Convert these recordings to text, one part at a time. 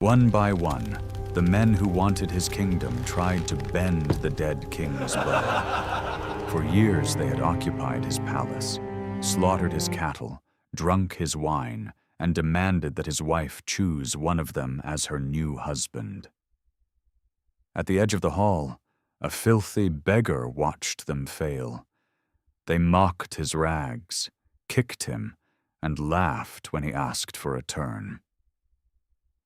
One by one, the men who wanted his kingdom tried to bend the dead king's bow. For years they had occupied his palace, slaughtered his cattle, drunk his wine, and demanded that his wife choose one of them as her new husband. At the edge of the hall, a filthy beggar watched them fail. They mocked his rags, kicked him, and laughed when he asked for a turn.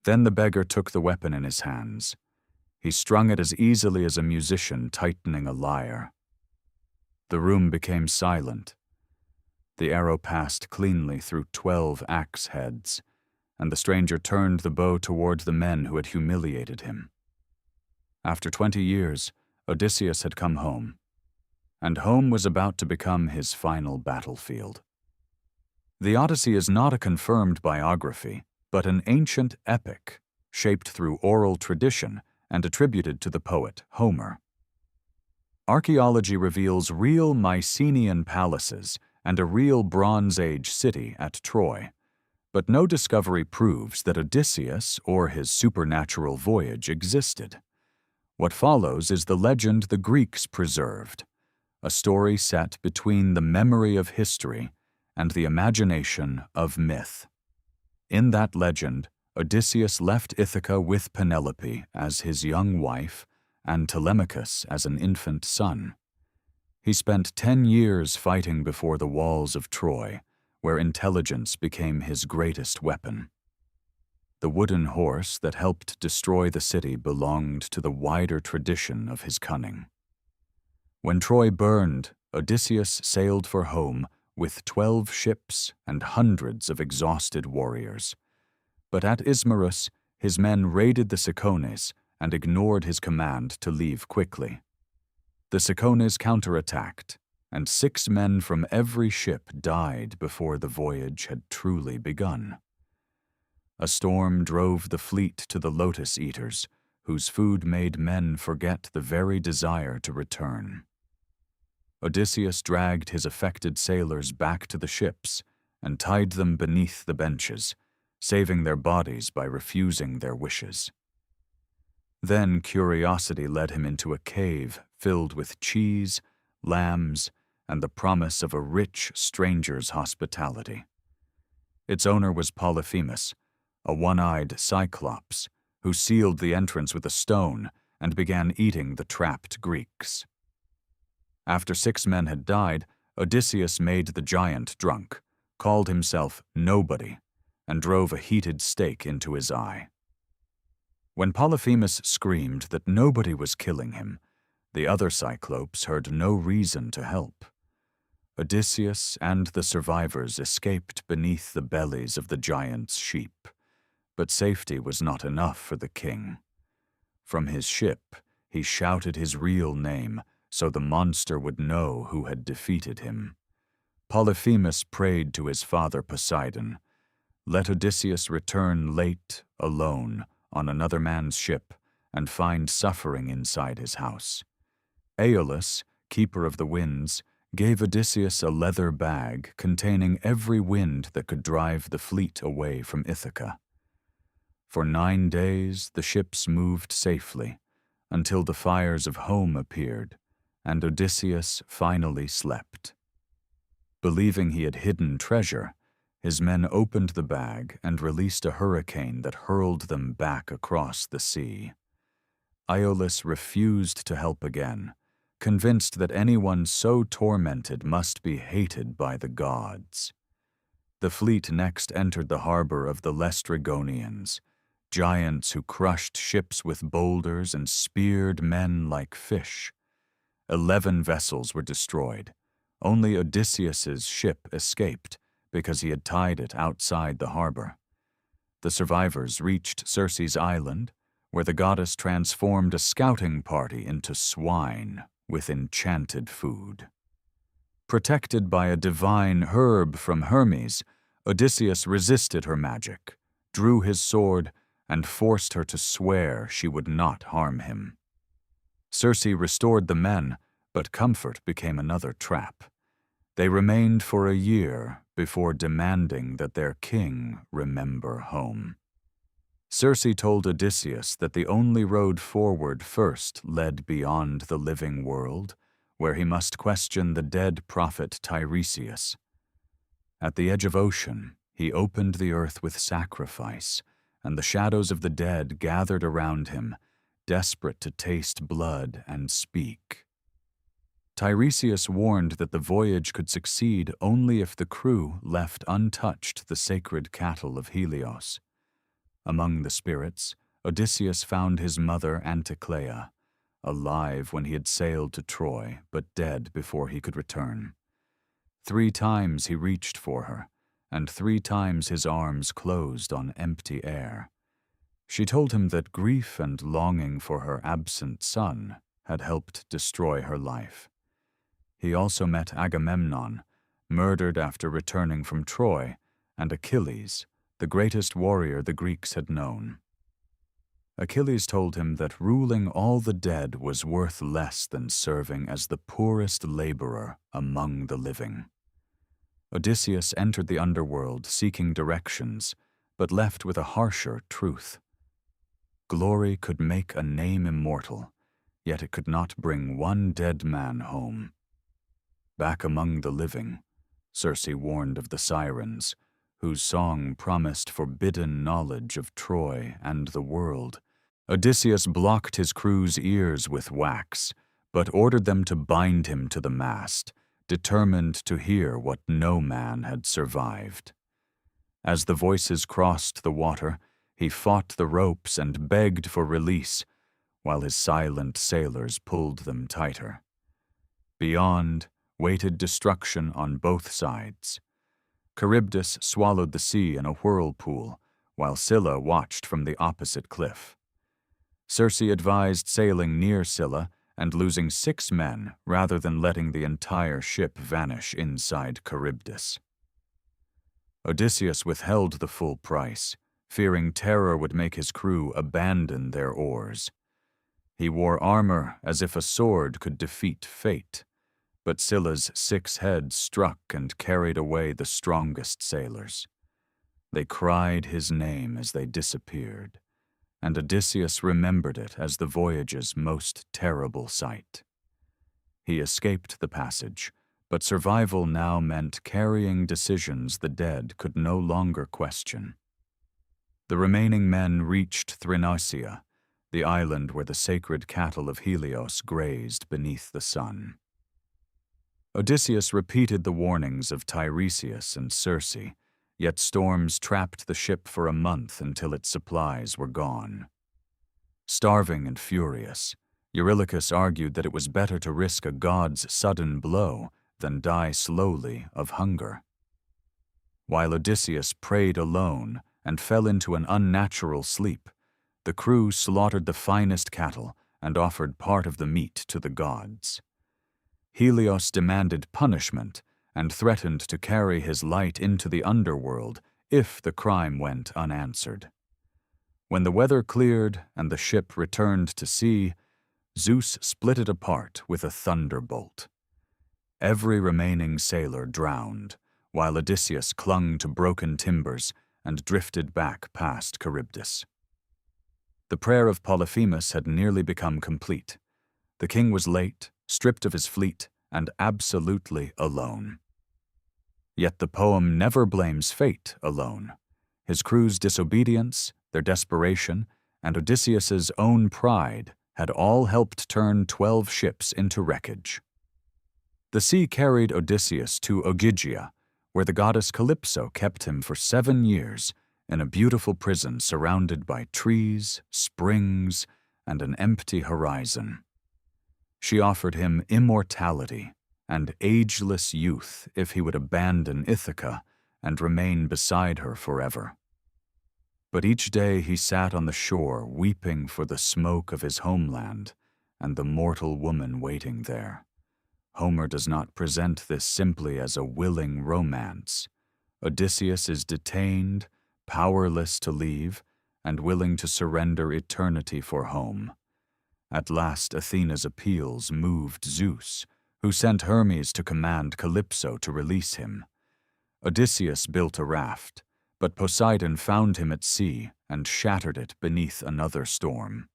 Then the beggar took the weapon in his hands. He strung it as easily as a musician tightening a lyre. The room became silent. The arrow passed cleanly through 12 axe heads, and the stranger turned the bow toward the men who had humiliated him. After 20 years, Odysseus had come home, and home was about to become his final battlefield. The Odyssey is not a confirmed biography, but an ancient epic, shaped through oral tradition and attributed to the poet Homer. Archaeology reveals real Mycenaean palaces and a real Bronze Age city at Troy, but no discovery proves that Odysseus or his supernatural voyage existed. What follows is the legend the Greeks preserved, a story set between the memory of history and the imagination of myth. In that legend, Odysseus left Ithaca with Penelope as his young wife and Telemachus as an infant son. He spent 10 years fighting before the walls of Troy, where intelligence became his greatest weapon. The wooden horse that helped destroy the city belonged to the wider tradition of his cunning. When Troy burned, Odysseus sailed for home with 12 ships and hundreds of exhausted warriors. But at Ismarus, his men raided the Cicones and ignored his command to leave quickly. The Cicones counterattacked, and 6 men from every ship died before the voyage had truly begun. A storm drove the fleet to the Lotus Eaters, whose food made men forget the very desire to return. Odysseus dragged his affected sailors back to the ships and tied them beneath the benches, saving their bodies by refusing their wishes. Then curiosity led him into a cave filled with cheese, lambs, and the promise of a rich stranger's hospitality. Its owner was Polyphemus, a one-eyed Cyclops, who sealed the entrance with a stone and began eating the trapped Greeks. After 6 men had died, Odysseus made the giant drunk, called himself Nobody, and drove a heated stake into his eye. When Polyphemus screamed that nobody was killing him, the other Cyclopes heard no reason to help. Odysseus and the survivors escaped beneath the bellies of the giant's sheep, but safety was not enough for the king. From his ship, he shouted his real name, so the monster would know who had defeated him. Polyphemus prayed to his father Poseidon, "Let Odysseus return late, alone, on another man's ship, and find suffering inside his house." Aeolus, keeper of the winds, gave Odysseus a leather bag containing every wind that could drive the fleet away from Ithaca. For 9 days the ships moved safely, until the fires of home appeared, and Odysseus finally slept. Believing he had hidden treasure, his men opened the bag and released a hurricane that hurled them back across the sea. Aeolus refused to help again, convinced that anyone so tormented must be hated by the gods. The fleet next entered the harbor of the Laestrygonians, giants who crushed ships with boulders and speared men like fish. 11 vessels were destroyed. Only Odysseus's ship escaped because he had tied it outside the harbor. The survivors reached Circe's island, where the goddess transformed a scouting party into swine with enchanted food. Protected by a divine herb from Hermes, Odysseus resisted her magic, drew his sword, and forced her to swear she would not harm him. Circe restored the men, but comfort became another trap. They remained for a year before demanding that their king remember home. Circe told Odysseus that the only road forward first led beyond the living world, where he must question the dead prophet Tiresias. At the edge of ocean, he opened the earth with sacrifice, and the shadows of the dead gathered around him, desperate to taste blood and speak. Tiresias warned that the voyage could succeed only if the crew left untouched the sacred cattle of Helios. Among the spirits, Odysseus found his mother Anticlea, alive when he had sailed to Troy, but dead before he could return. 3 times he reached for her, and 3 times his arms closed on empty air. She told him that grief and longing for her absent son had helped destroy her life. He also met Agamemnon, murdered after returning from Troy, and Achilles, the greatest warrior the Greeks had known. Achilles told him that ruling all the dead was worth less than serving as the poorest laborer among the living. Odysseus entered the underworld seeking directions, but left with a harsher truth. Glory could make a name immortal, yet it could not bring one dead man home. Back among the living, Circe warned of the Sirens, whose song promised forbidden knowledge of Troy and the world. Odysseus blocked his crew's ears with wax, but ordered them to bind him to the mast, determined to hear what no man had survived. As the voices crossed the water, he fought the ropes and begged for release, while his silent sailors pulled them tighter. Beyond waited destruction on both sides. Charybdis swallowed the sea in a whirlpool, while Scylla watched from the opposite cliff. Circe advised sailing near Scylla and losing 6 men rather than letting the entire ship vanish inside Charybdis. Odysseus withheld the full price, fearing terror would make his crew abandon their oars. He wore armor as if a sword could defeat fate, but Scylla's 6 heads struck and carried away the strongest sailors. They cried his name as they disappeared, and Odysseus remembered it as the voyage's most terrible sight. He escaped the passage, but survival now meant carrying decisions the dead could no longer question. The remaining men reached Thrinacia, the island where the sacred cattle of Helios grazed beneath the sun. Odysseus repeated the warnings of Tiresias and Circe, yet storms trapped the ship for a month until its supplies were gone. Starving and furious, Eurylochus argued that it was better to risk a god's sudden blow than die slowly of hunger. While Odysseus prayed alone and fell into an unnatural sleep, the crew slaughtered the finest cattle and offered part of the meat to the gods. Helios demanded punishment and threatened to carry his light into the underworld if the crime went unanswered. When the weather cleared and the ship returned to sea, Zeus split it apart with a thunderbolt. Every remaining sailor drowned, while Odysseus clung to broken timbers and drifted back past Charybdis. The prayer of Polyphemus had nearly become complete. The king was late, stripped of his fleet, and absolutely alone. Yet the poem never blames fate alone. His crew's disobedience, their desperation, and Odysseus's own pride had all helped turn 12 ships into wreckage. The sea carried Odysseus to Ogygia, where the goddess Calypso kept him for 7 years in a beautiful prison surrounded by trees, springs, and an empty horizon. She offered him immortality and ageless youth if he would abandon Ithaca and remain beside her forever. But each day he sat on the shore weeping for the smoke of his homeland and the mortal woman waiting there. Homer does not present this simply as a willing romance. Odysseus is detained, powerless to leave, and willing to surrender eternity for home. At last Athena's appeals moved Zeus, who sent Hermes to command Calypso to release him. Odysseus built a raft, But Poseidon found him at sea and shattered it beneath another storm.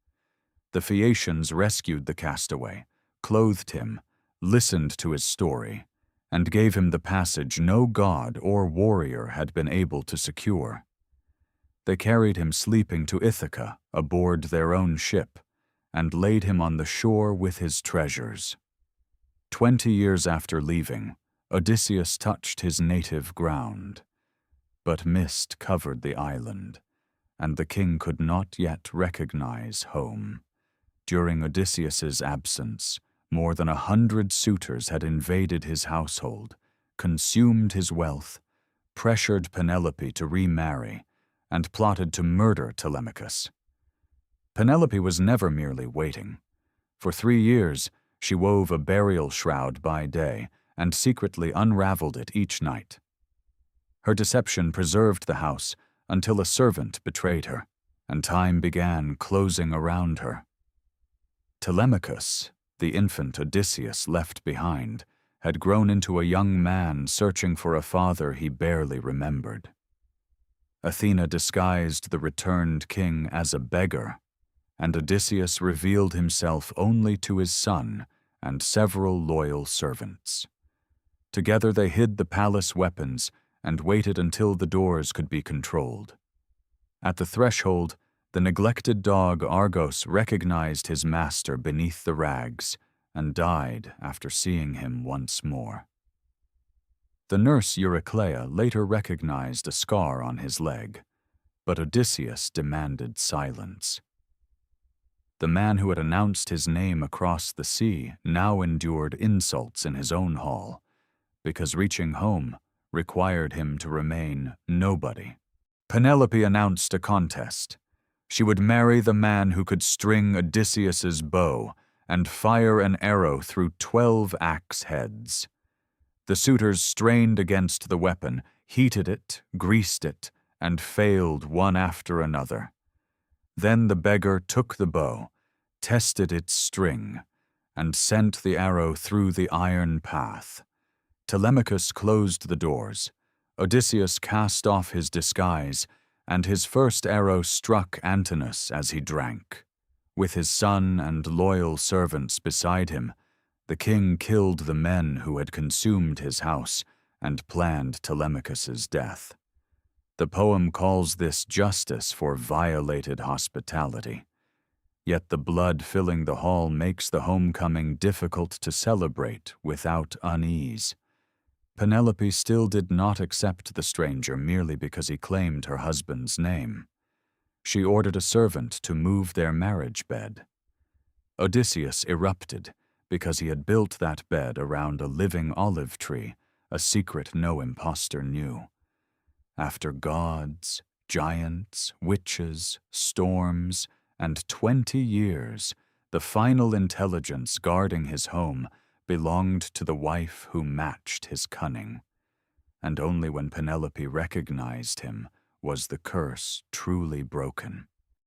The Phaeacians rescued the castaway, clothed him, listened to his story, and gave him the passage no god or warrior had been able to secure. They carried him sleeping to Ithaca aboard their own ship, and laid him on the shore with his treasures. 20 years after leaving, Odysseus touched his native ground. But mist covered the island, and the king could not yet recognize home. During Odysseus's absence, more than 100 suitors had invaded his household, consumed his wealth, pressured Penelope to remarry, and plotted to murder Telemachus. Penelope was never merely waiting. For 3 years, she wove a burial shroud by day and secretly unraveled it each night. Her deception preserved the house until a servant betrayed her, and time began closing around her. Telemachus, the infant Odysseus left behind, had grown into a young man searching for a father he barely remembered. Athena disguised the returned king as a beggar, and Odysseus revealed himself only to his son and several loyal servants. Together they hid the palace weapons and waited until the doors could be controlled. At the threshold, the neglected dog Argos recognized his master beneath the rags and died after seeing him once more. The nurse Eurycleia later recognized a scar on his leg, but Odysseus demanded silence. The man who had announced his name across the sea now endured insults in his own hall, because reaching home required him to remain nobody. Penelope announced a contest. She would marry the man who could string Odysseus's bow and fire an arrow through 12 axe heads. The suitors strained against the weapon, heated it, greased it, and failed one after another. Then the beggar took the bow, tested its string, and sent the arrow through the iron path. Telemachus closed the doors. Odysseus cast off his disguise, and his first arrow struck Antinous as he drank. With his son and loyal servants beside him, the king killed the men who had consumed his house and planned Telemachus's death. The poem calls this justice for violated hospitality. Yet the blood filling the hall makes the homecoming difficult to celebrate without unease. Penelope still did not accept the stranger merely because he claimed her husband's name. She ordered a servant to move their marriage bed. Odysseus erupted because he had built that bed around a living olive tree, a secret no impostor knew. After gods, giants, witches, storms, and 20 years, the final intelligence guarding his home belonged to the wife who matched his cunning. And only when Penelope recognized him was the curse truly broken.